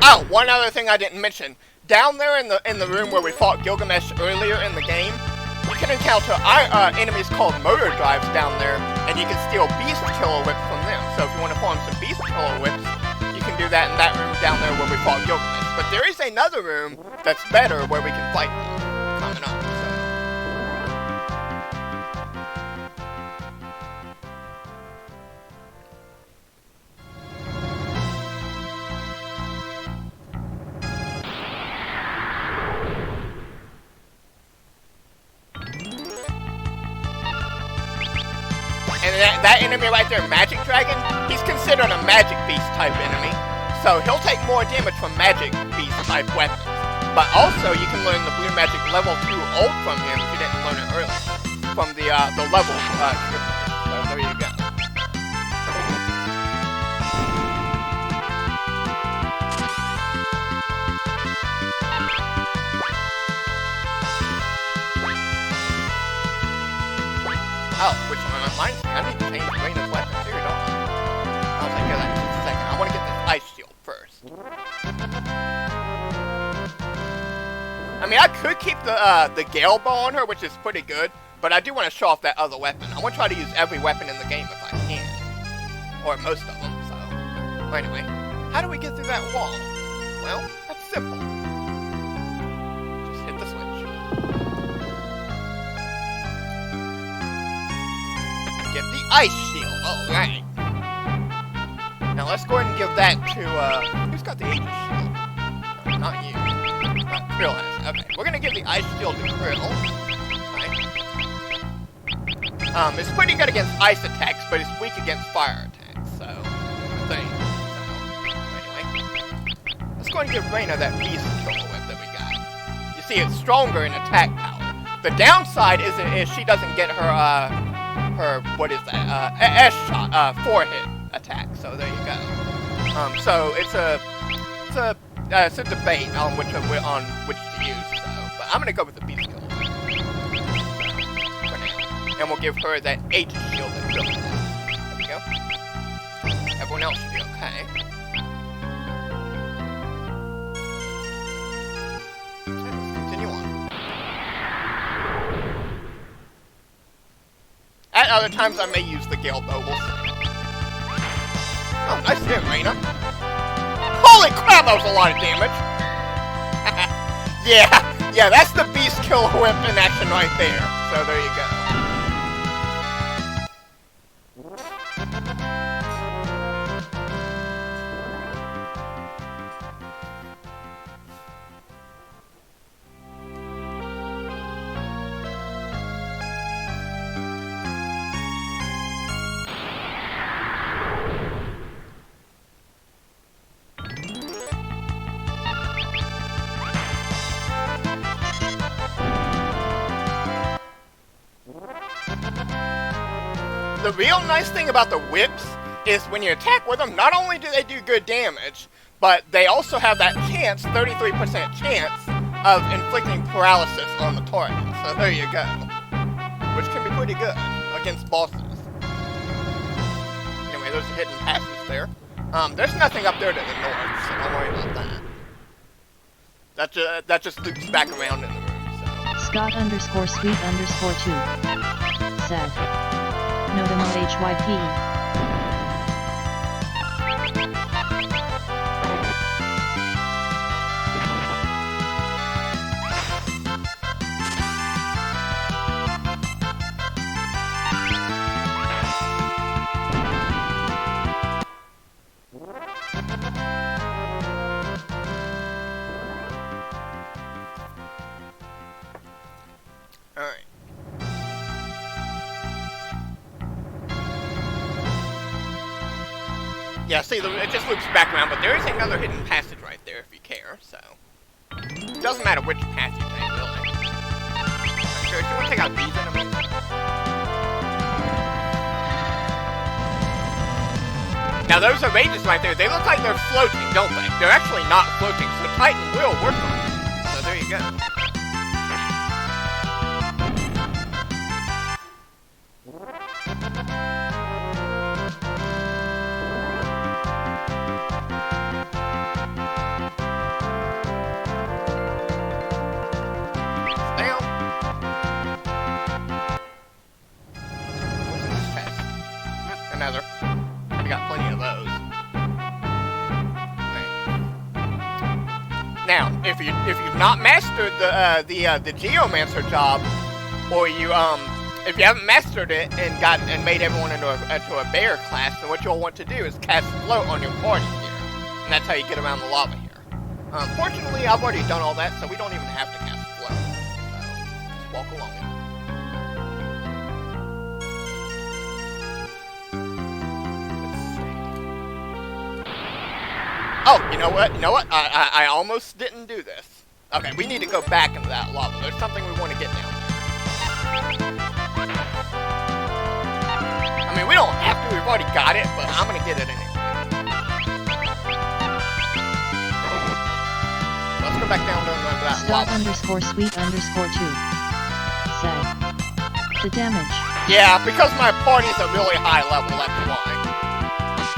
Oh, one other thing I didn't mention. Down there in the room where we fought Gilgamesh earlier in the game, you can encounter enemies called motor drives down there, and you can steal beast killer whips from them. So if you want to farm some beast killer whips, you can do that in that room down there where we fought Gilgamesh. But there is another room that's better where we can fight them coming up. And that enemy right there, Magic Dragon, he's considered a Magic Beast type enemy. So he'll take more damage from Magic Beast type weapons. But also, you can learn the Blue Magic level 2 ult from him if you didn't learn it earlier. From the level triplet. So there you go. Oh, which one reminds me, I need to change Reina's weapon too, don't I? I'll take care of that in just a second. I want to get this ice shield first. I mean, I could keep the Gale bow on her, which is pretty good, but I do want to show off that other weapon. I want to try to use every weapon in the game if I can. Or most of them, so. But anyway, how do we get through that wall? Well, that's simple. Just hit the switch. Get the ice shield. Alright. Now let's go ahead and give that to, who's got the Aegis shield? No, not you. Krill has. Okay, we're gonna give the ice shield to Krill. Right. It's pretty good against ice attacks, but it's weak against fire attacks, so, I think. So, anyway. Let's go ahead and give Reina that beast killer whip that we got. You see, it's stronger in attack power. The downside is she doesn't get her, what is that, S-shot, 4-hit attack, so there you go. So it's a debate on which to use, so, but I'm gonna go with the beast killer for now. And we'll give her that H shield that Bill has. There we go. Everyone else should be okay. Let's continue on. At other times, I may use the Gale bow. We'll see. Oh, nice hit, Reina. Holy crap, that was a lot of damage. yeah, that's the Beast Killer Whip in action right there. So there you go. The real nice thing about the whips is when you attack with them, not only do they do good damage, but they also have that chance, 33% chance, of inflicting paralysis on the target. So there you go. Which can be pretty good against bosses. Anyway, there's a hidden passage there. There's nothing up there to the north, so don't worry about that. That just loops back around in the room, so. Scott_sweet_2 said. Nodemo HYP. Alright. Yeah, see, it just loops back around, but there is another hidden passage right there if you care, so. It doesn't matter which path you take, really. Sure, do you want to take out these enemies? Now, those are mages right there. They look like they're floating, don't they? They're actually not floating, so Titan will work on them. So there you go. Now, if you've not mastered the Geomancer job, or if you haven't mastered it and made everyone into a bear class, then what you'll want to do is cast float on your party here, and that's how you get around the lava here. Fortunately, I've already done all that, so we don't even have to cast float. So just walk along it. Oh, you know what? I almost didn't do this. Okay, we need to go back into that lava. There's something we want to get down there. I mean, we don't have to. We've already got it, but I'm gonna get it anyway. Let's go back down to that Stop lava. _sweet_2 said. The damage. Yeah, because my party's a really high level, that's why.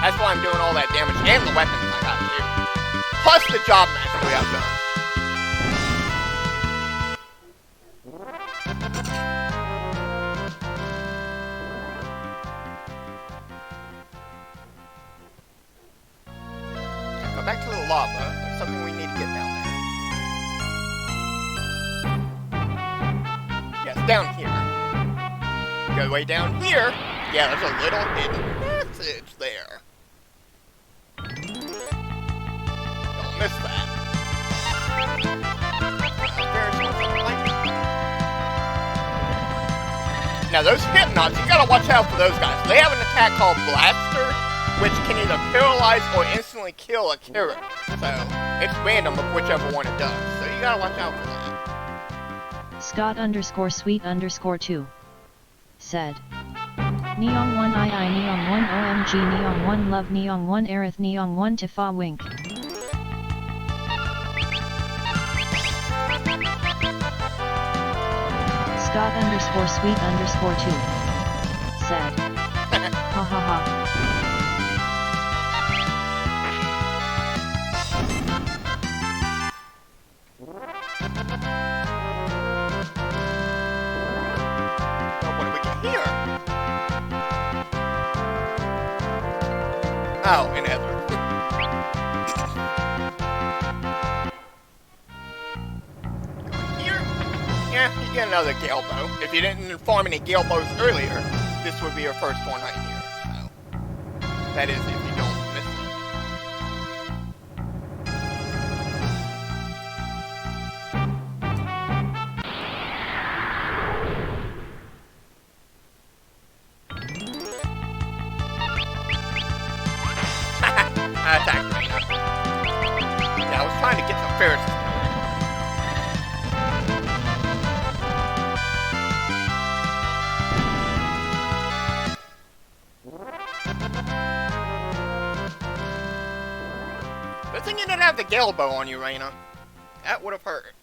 That's why I'm doing all that damage and the weapons I got too. Plus the job mastery I've done. Go back to the lava. There's something we need to get down there. Yes, down here. Go way down here. Yeah, there's a little hidden message there. Don't miss that. Now those Hypnots, you gotta watch out for those guys. They have an attack called Blaster, which can either paralyze or instantly kill a character. So it's random of whichever one it does. So you gotta watch out for that. Scott_sweet_2 said. Neon 1 II Neon 1 OMG Neon 1 Love Neon 1 Aerith Neon 1 Tifa Wink. Scott_sweet_2 said. Ha ha ha. What do we get here? Oh, an Ether. Going here? Yeah, you get another Gale bow. If you didn't farm any Gale bows earlier, this would be your first one right here. So, that is if you don't miss it. I attacked Reina. Yeah, I was trying to get some Ferris. Good thing you didn't have the Gale bow on you, Reina. That would have hurt.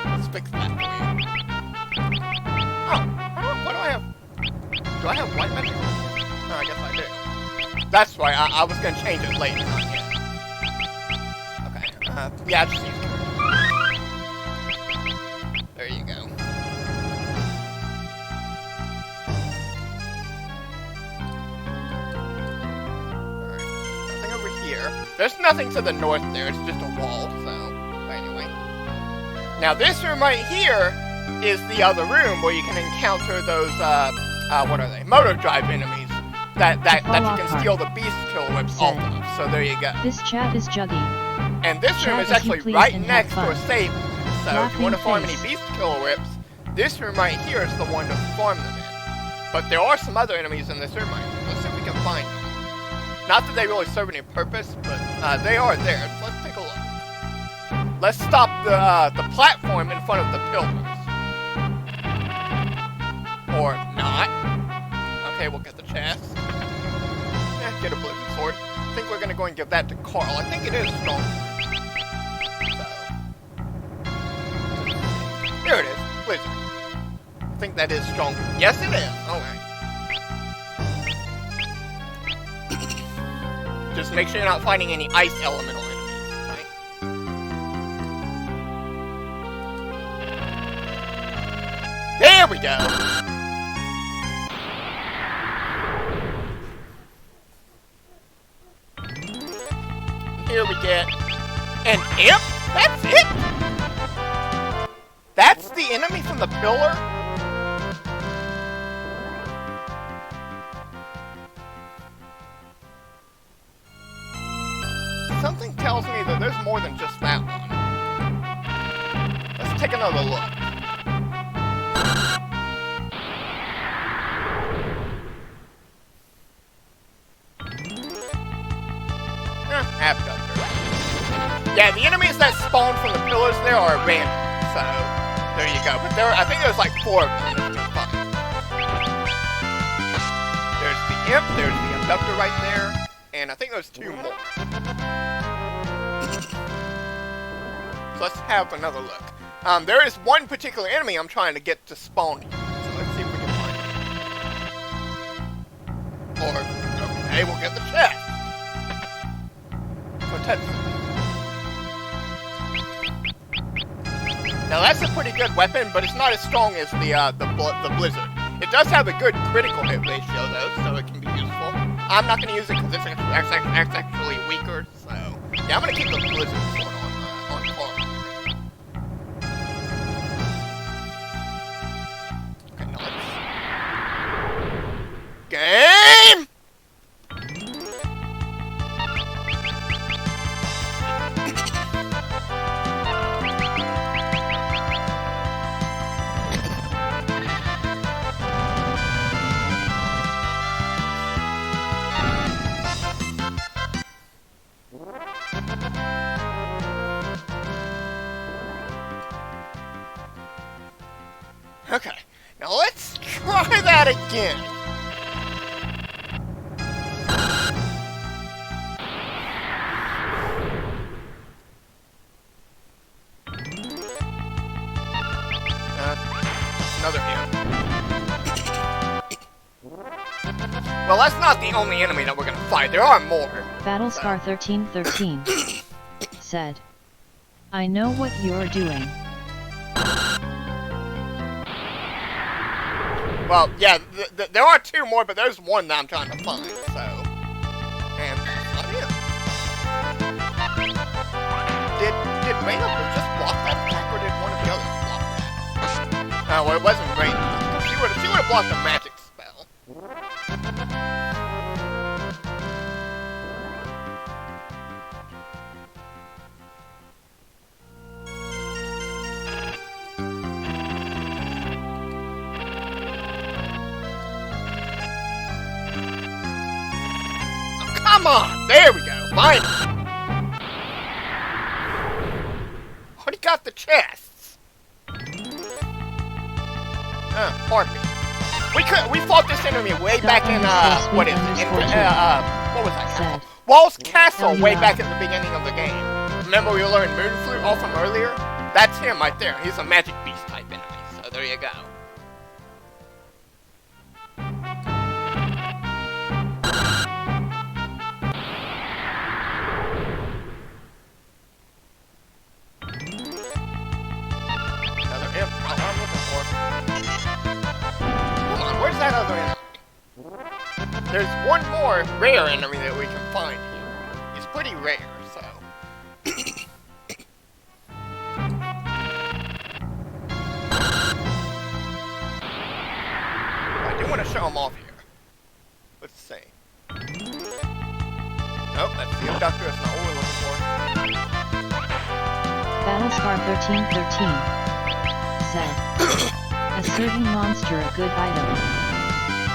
Let's fix that for you. Oh, what do I have? Do I have white magic? Oh, I guess I do. That's right, I was gonna change it later, not yet. Okay, yeah, just use it. There you go. Alright, nothing over here. There's nothing to the north there, it's just a wall, so, anyway. Now this room right here is the other room where you can encounter those, what are they? Motor drive enemies. That you can steal the beast kill whips off of. So there you go. This chat is Juggy. And this room is actually right next to a save. So if you want to farm any beast kill whips, this room right here is the one to farm them in. But there are some other enemies in this room right here. Let's see if we can find them. Not that they really serve any purpose, but they are there. Let's take a look. Let's stop the platform in front of the pillars. Or not. Okay, we'll get the chest. Yeah, get a blizzard sword. I think we're gonna go and give that to Carl. I think it is strong. So. There it is. Blizzard. I think that is strong. Yes, it is. Alright. Just make sure you're not finding any ice elemental enemies, right? There we go! Here we get An imp? That's it? That's the enemy from the pillar? Something tells me that there's more than just that one. Let's take another look. Abductor. Yeah, the enemies that spawn from the pillars there are random, so there you go. But I think there's like 4 of them that you can find. There's the imp, there's the abductor right there, and I think there's 2 more. So let's have another look. There is one particular enemy I'm trying to get to spawn here, so let's see if we can find it. Or, okay, we'll get the chest. Now that's a pretty good weapon, but it's not as strong as the blizzard. It does have a good critical hit ratio though, so it can be useful. I'm not going to use it because it's actually weaker. So yeah, I'm going to keep the blizzard on Carbuncle. Okay, now let's game. Okay, now let's try that again. Another imp. Well, that's not the only enemy that we're gonna fight. There are more. Battlescar 1313 said, I know what you're doing. Well, yeah, there are 2 more, but there's one that I'm trying to find, so... And that's not it. Did Raina just block that attack, or did one of the others block that? Well, it wasn't Raina. She would have blocked a magic spell. Come on! There we go! Finally! Already got the chests! Harpy. We fought this enemy way back in, what was that called? Wall's Castle way back at the beginning of the game. Remember we learned Moonflute off from earlier? That's him right there. He's a magic beast type enemy, so there you go. That other enemy. There's one more rare enemy that we can find here. He's pretty rare, so. I do want to show him off here. Let's see. Nope, that's the Abductor. That's not what we're looking for. Battlescar 1313 said, a certain monster a good item.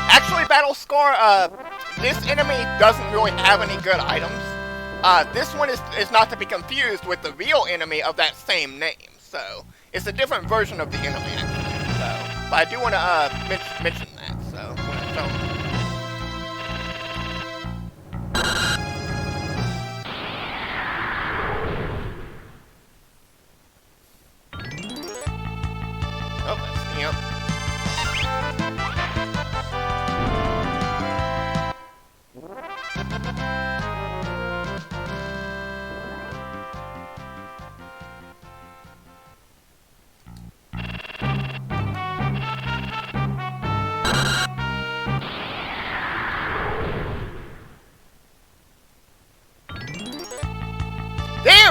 Actually, Battlescar, this enemy doesn't really have any good items. This one is not to be confused with the real enemy of that same name. So, it's a different version of the enemy, actually. So, but I do want to mention that, so, when I show him. Oh, that's the imp.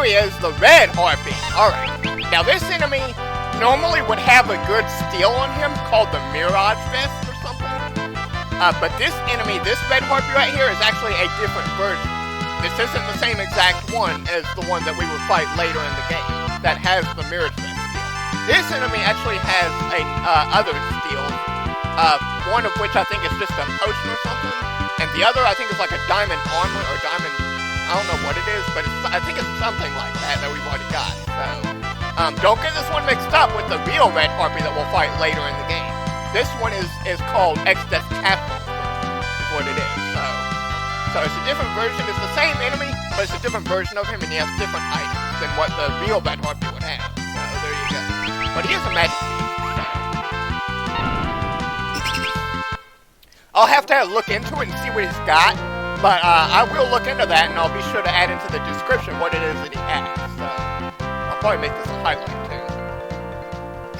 here he is, the red Harpy. Alright. Now this enemy normally would have a good steal on him called the Mirage Fist or something. But this enemy, this red Harpy right here, is actually a different version. This isn't the same exact one as the one that we would fight later in the game that has the Mirage Fist steal. This enemy actually has other steals. One of which I think is just a potion or something, and the other I think is like a diamond armor or diamond, I don't know what it is, but I think it's something like that we've already got. So, don't get this one mixed up with the real red Harpy that we'll fight later in the game. This one is called Exodus Castle, is what it is. So it's a different version. It's the same enemy, but it's a different version of him, and he has different items than what the real red Harpy would have. So there you go. But he is a magic thief. I'll have to look into it and see what he's got, but I will look into that, and I'll be sure to add into the description what it is that he has. So I'll probably make this a highlight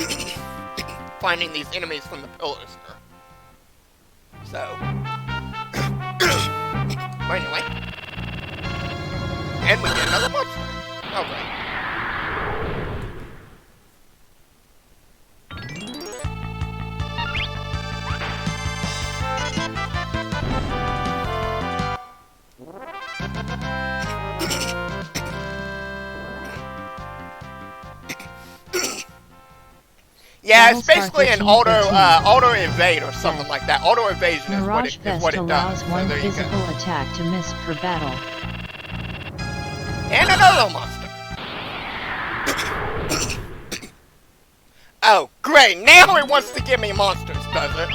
too. Finding these enemies from the pillars here. So, but anyway, and we get another monster. Okay. Yeah, it's basically an auto evade or something like that. Auto evasion is what it does. Allows So one there you physical go. attack to miss per battle. And another monster. Oh, great! Now it wants to give me monsters, does it?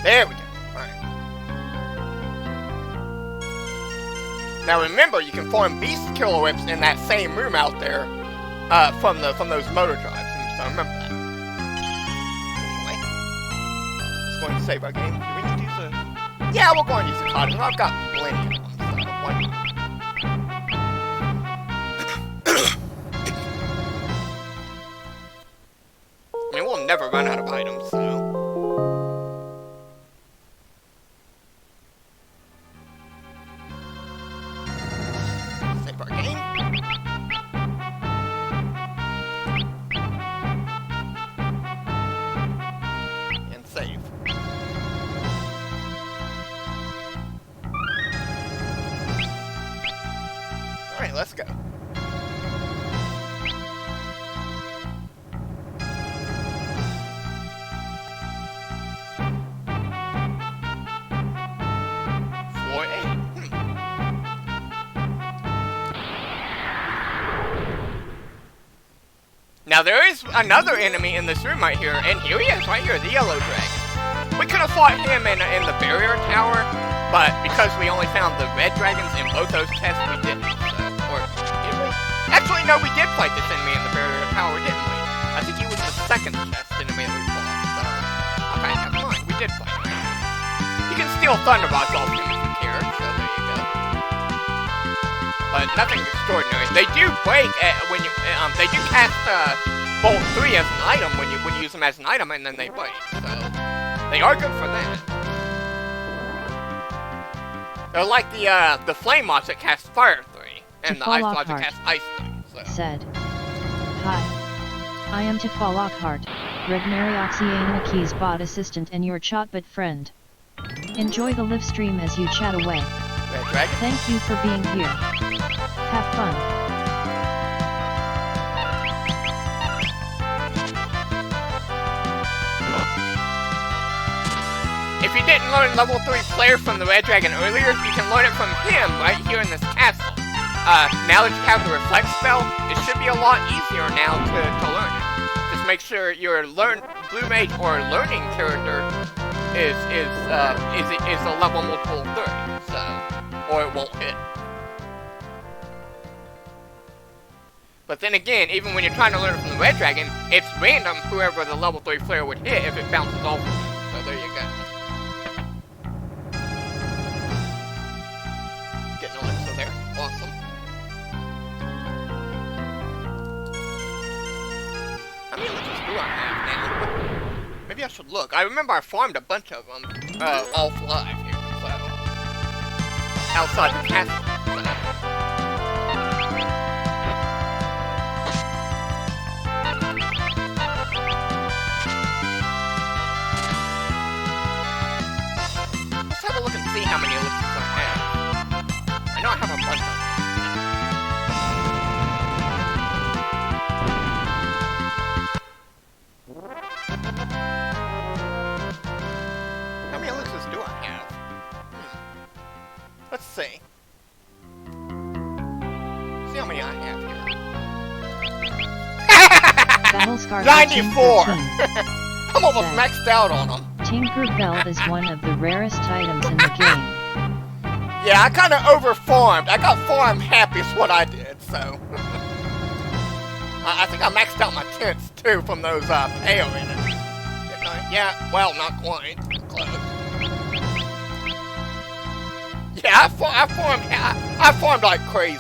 There we go. Alright. Now remember, you can farm beast killer whips in that same room out there from those motor drives. So remember that. Anyway. Just going to save our game. Do we need to use a... Yeah, we'll go and use the cottage. I've got plenty of them. So why not? I mean, we'll never run out of items, so... Let's go. Floor 8. Now there is another enemy in this room right here, and here he is, right here, the yellow dragon. We could have fought him in the barrier tower, but because we only found the red dragons in both those tests, we didn't. Actually, no, we did fight this enemy in the barrier tower, didn't we? I think he was the second chest enemy that we fought, so... Okay, never mind, we did fight him. You can steal Thunderbots off him if you care, so there you go. But nothing extraordinary. They do break when you... they do cast Bolt 3 as an item when you use them as an item, and then they break, so... They are good for that. They're like the Flame Moths that cast Fire 3. And the Ice Moths that cast Ice 3, so. Said, hi. I am Tefal Lockhart, Red Marioxiana Keys bot assistant and your chatbot friend. Enjoy the live stream as you chat away. Red Dragon? Thank you for being here. Have fun. If you didn't learn level 3 Flare from the Red Dragon earlier, you can learn it from him right here in this castle. Now that you have the Reflect spell, it should be a lot easier now to learn it. Just make sure your Blue Mage or learning character is a level multiple 30, so, or it won't hit. But then again, even when you're trying to learn it from the Red Dragon, it's random whoever the level 3 Flare would hit if it bounces off of you. So there you go. Getting Elixir there. Awesome. How many elixirs do I have now? Maybe I should look. I remember I farmed a bunch of them off live here, so outside the castle. Let's have a look and see how many elixirs I have. I know I have a bunch of them. How many elixirs do I have? Let's see. See how many I have here. Battlescar 94! 13. I'm almost maxed out on them. Tinkerbell is one of the rarest items in the game. Yeah, I kind of overfarmed. I got farm happy is what I did, so. I think I maxed out my tents too from those pale in it. Didn't I? Yeah, well, not quite. Close. Yeah, I farmed like crazy.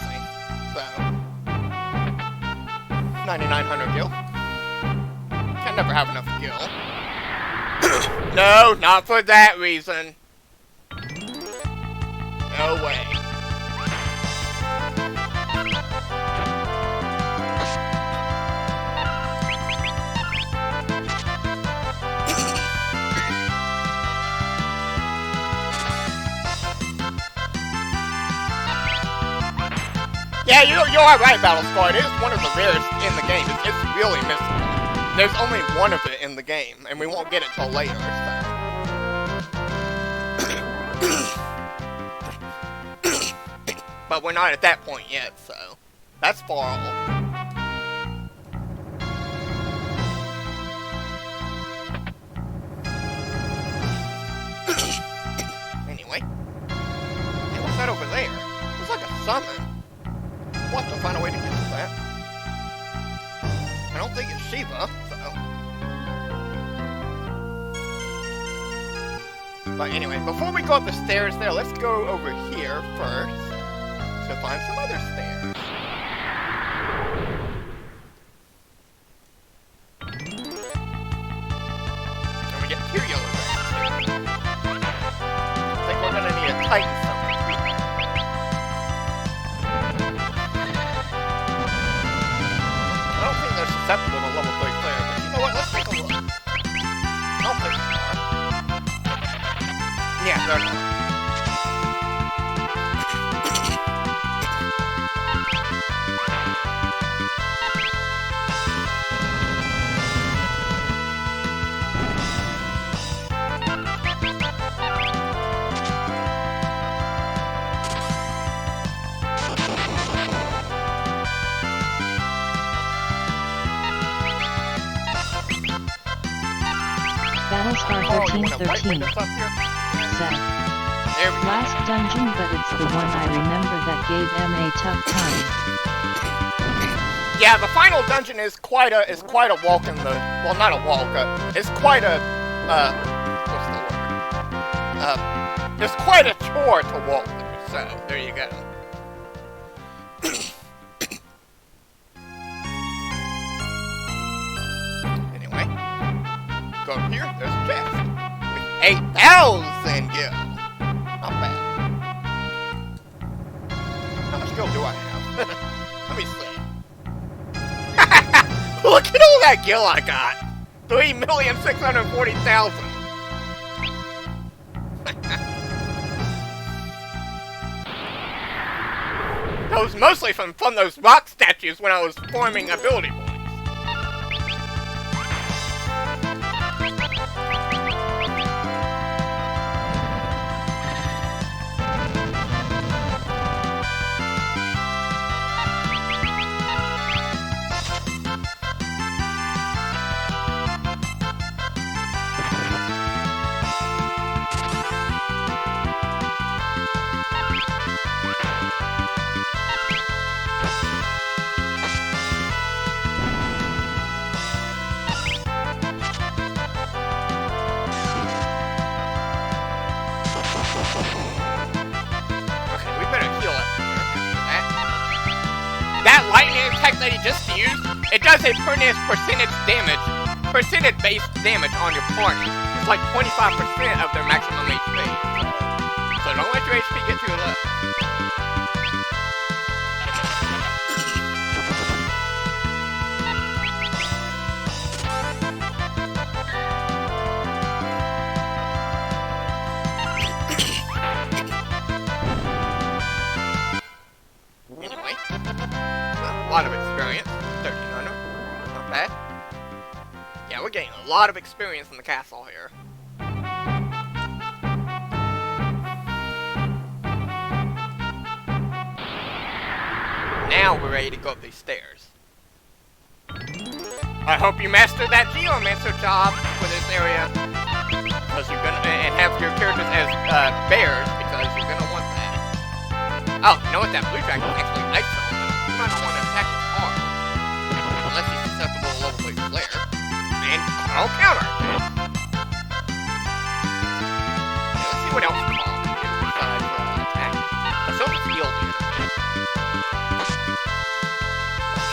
So 9,900 gil. Can never have enough gil. No, not for that reason. No way. Yeah, you're all right, Battlescar. It is one of the rarest in the game. It's really missable. There's only one of it in the game, and we won't get it till later, so. But we're not at that point yet, so. That's far off. Anyway. Hey, what's that over there? Looks like a summon. We'll have to find a way to get to that. I don't think it's Shiva, so. But anyway, before we go up the stairs there, let's go over here first to find some other stairs. And we get 2 yellow dragons here. I think we're gonna need a Titan summon. I don't think they're susceptible to level 3 player, but you know what? Let's take a look. I don't think they are. Yeah, they're not. Battlescar 1313 said, last dungeon, but it's the one I remember that gave M a tough time. Yeah, the final dungeon is quite a walk in the, well, not a walk, it's quite a what's the word? It's quite a chore to walk through, so there you go. Anyway, go up here, there's a chest with 8,000 gil. Not bad. How much gil do I have? Let me see. Look at all that gil I got! 3,640,000. That was mostly from those rock statues when I was forming ability points. That lightning attack that he just used it does a percentage-based damage on your party. It's like 25% of their maximum HP. So don't let your HP get too low. Anyway, a lot of experience. 1300. Not bad. Yeah, we're getting a lot of experience in the castle here. Now we're ready to go up these stairs. I hope you mastered that geomancer job for this area, because you're gonna and have your characters as bears, because you're gonna want that. Oh, you know what? That blue dragon is actually ice zone. You might not want to attack him hard, unless he's susceptible to level 3 flare. And I'll counter. Yeah, let's see what else Carl can do besides attack. Let's hope it's healed here.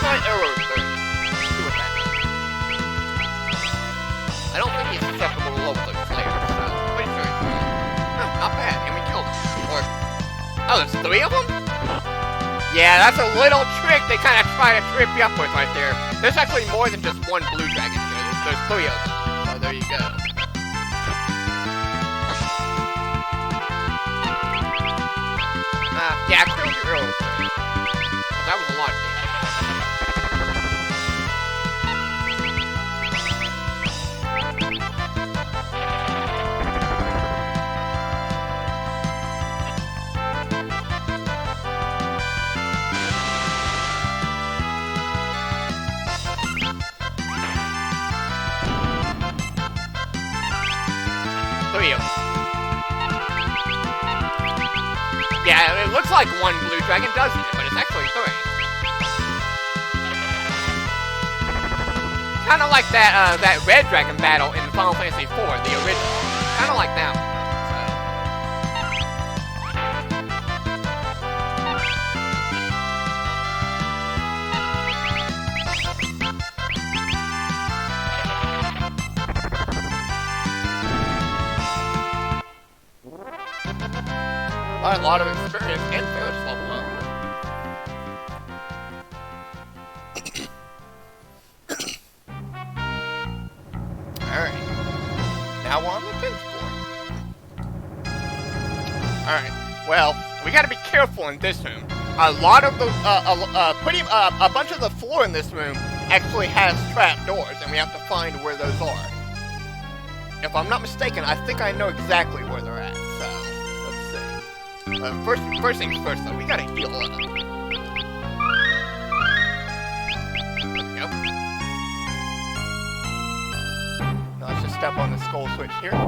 Try arrow 30. See what that does. I don't think he's susceptible to level 3 flare, so I'm pretty sure he's not bad. And we killed him. Or, oh, there's 3 of them? Yeah, that's a little trick they kind of try to trip you up with right there. There's actually more than just one blue dragon here. There's 3 of them. So there you go. Yeah, I killed your arrows. That was a lot of damage. Yeah, it looks like one blue dragon does it, but it's actually 3. Kind of like that red dragon battle in Final Fantasy IV, the original. Kind of like that one. A lot of experience and Ferris level up. Alright. Now we're on the 10th floor. Alright. Well, we gotta be careful in this room. A lot of the, a bunch of the floor in this room actually has trap doors, and we have to find where those are. If I'm not mistaken, I think I know exactly where they're at, so let's see. First things first, though, we gotta heal up. Yep. Now let's just step on the skull switch here. Let's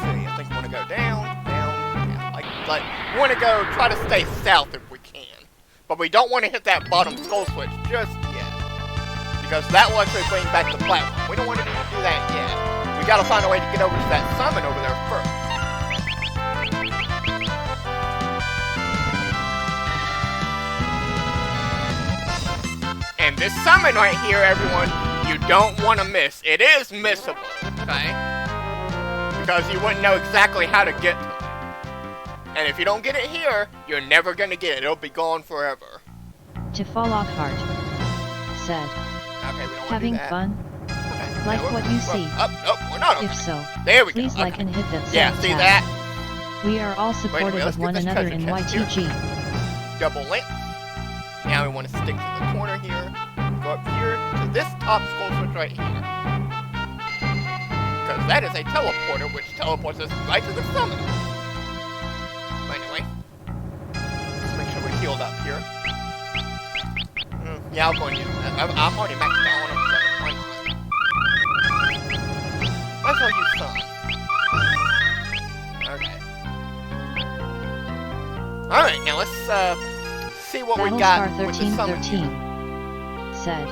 see, I think we want to go down. Yeah, like we want to go, try to stay south if we can. But we don't want to hit that bottom skull switch just yet. Because that will actually bring back the platform. We don't want to do that yet. We gotta find a way to get over to that summon over there first. And this summon right here, everyone, you don't want to miss. It is missable, okay? Because you wouldn't know exactly how to get to it. And if you don't get it here, you're never going to get it. It'll be gone forever. To Lockhart said, okay, we don't having do fun? Okay. Like what you see? We're not on. If so, there we go. Please like and hit that yeah, see tab. that? We are all supportive of one another in YTG. Double link. Now we want to stick to the corner here. Go up here to this top skull switch right here. Because that is a teleporter which teleports us right to the summon. But anyway, let's make sure we're healed up here. Yeah, I'll go and use that. I'm already maxed out on him, so why not? Might as well use some. Okay. Alright, now let's see what we got with the summon. Said,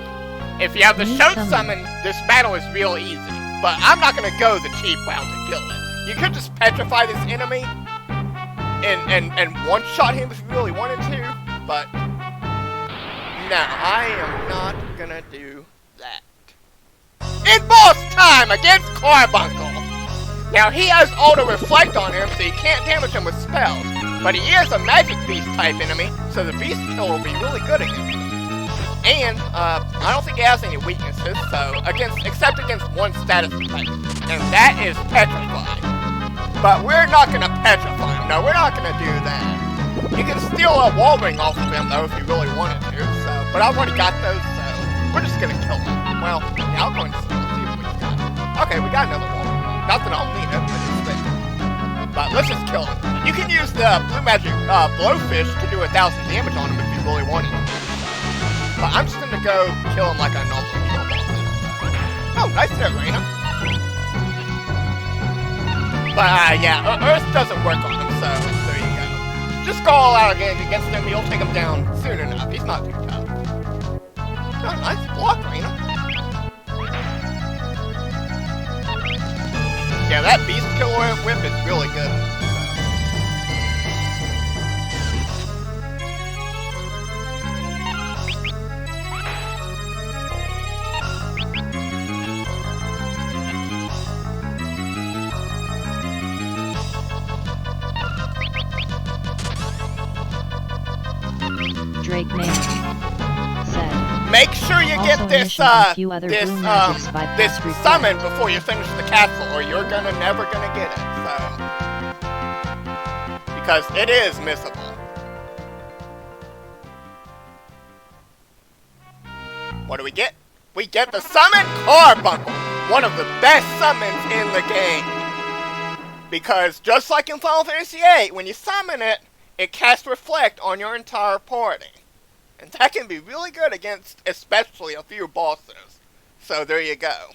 if you have the shout summon, this battle is real easy. But I'm not gonna go the cheap route to kill it. You could just petrify this enemy and one-shot him if you really wanted to, but No, I am not gonna do that. It's boss time against Carbuncle! Now he has Auto Reflect on him, so you can't damage him with spells. But he is a Magic Beast type enemy, so the Beast Kill will be really good against him. And, I don't think he has any weaknesses, so, except against one status type. And that is Petrify. But we're not gonna Petrify him, no, we're not gonna do that. You can steal a wall ring off of him, though, if you really wanted to, so, but I've already got those, so, we're just gonna kill him. Well, yeah, I'm going to steal, see if we got it. Okay, we got another wall ring. Not that I'll need it, but it's there. But let's just kill him. You can use the Blue Magic, Blowfish to do 1,000 damage on him if you really wanted to. But I'm just gonna go kill him like I normally kill bosses. Oh, nice there, Raina. But, yeah, Earth doesn't work on him, so there you go. Just go all out against him, you'll take him down soon enough. He's not too tough. Oh, nice block, Raina. Yeah, that Beast Killer Whip is really good. Drake Man said. Make sure you get this this summon before you finish the castle, or you're never gonna get it. So, because it is missable. What do we get? We get the summon Carbuncle, one of the best summons in the game. Because just like in Final Fantasy VIII, when you summon it, it casts Reflect on your entire party. And that can be really good against, especially a few bosses. So there you go.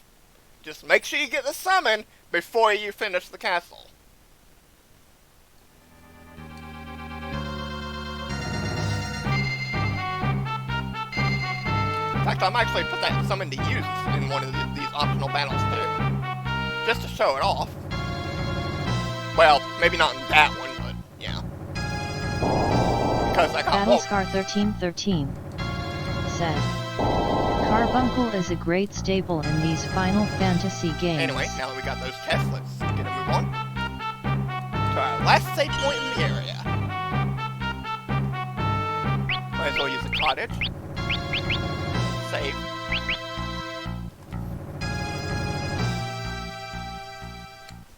Just make sure you get the summon before you finish the castle. In fact, I might actually put that summon to use in one of these optional battles too. Just to show it off. Well, maybe not in that one, but yeah. Because I got Battlescar 1313 said, Carbuncle is a great staple in these Final Fantasy games. Anyway, now that we got those chests, let's get a move on to our last save point in the area. Might as well use a cottage. Save.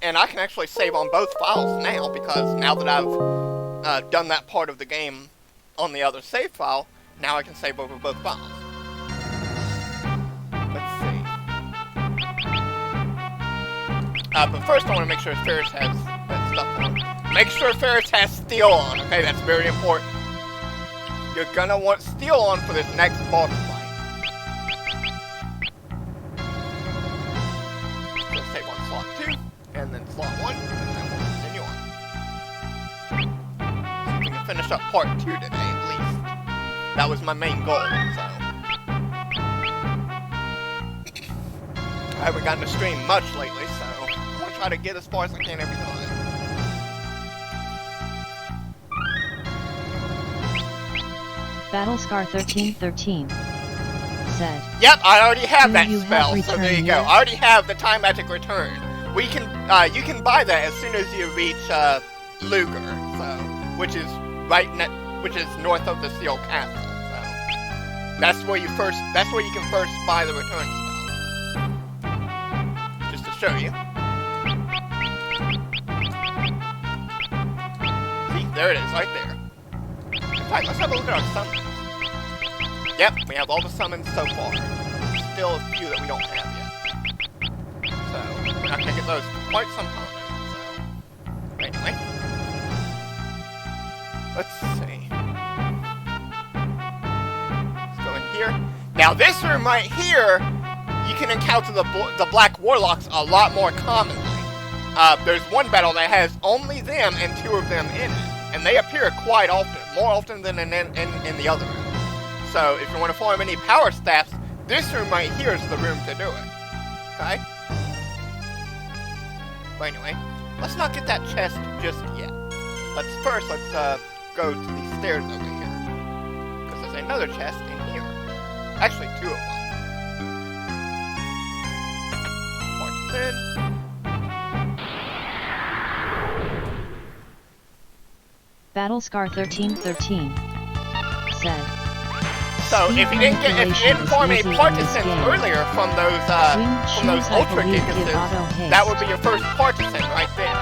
And I can actually save on both files now, because now that I've done that part of the game on the other save file, now I can save over both files. Let's see. But first I want to make sure Ferris has that stuff on. Make sure Ferris has steel on, okay? That's very important. You're gonna want steel on for this next boss fight. So save on slot 2, and then slot 1, and then we'll continue on. We can finish up part 2 today, at least. That was my main goal, so. I haven't gotten to stream much lately, so I'm gonna try to get as far as I can every time. Battlescar 1313 said. Yep, I already have that spell, so there you go. I already have the Time Magic Return. We can, you can buy that as soon as you reach, Luger, so, which is north of the Seal Castle, so. That's where you can first buy the return spell. Just to show you. See, there it is, right there. In fact, let's have a look at our summons. Yep, we have all the summons so far. Still a few that we don't have yet. So, we're not gonna get those for quite some time. So, anyway. Let's see. Let's go in here. Now this room right here, you can encounter the Black Warlocks a lot more commonly. There's one battle that has only them and 2 of them in it. And they appear quite often, more often than in the other room. So if you want to farm any power staffs, this room right here is the room to do it. Okay? But anyway, let's not get that chest just yet. Let's go to these stairs over here. Because there's another chest in here. Actually, 2 of them. Partisan. Battlescar 1313 said. So if you didn't form any partisans earlier from those ultra gigases, that would be your first partisan right there.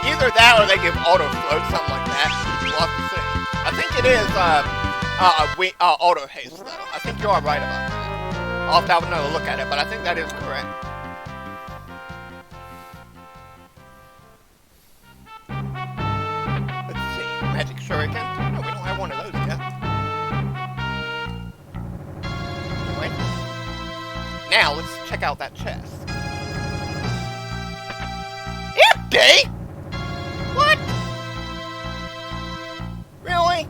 Either that or they give auto float, something like that. We'll have to see. I think it is auto haste though. I think you are right about that. I'll have to have another look at it, but I think that is correct. Let's see. Magic Shuriken. No, we don't have one of those yet. Anyway. Now, let's check out that chest. Empty? What? Really?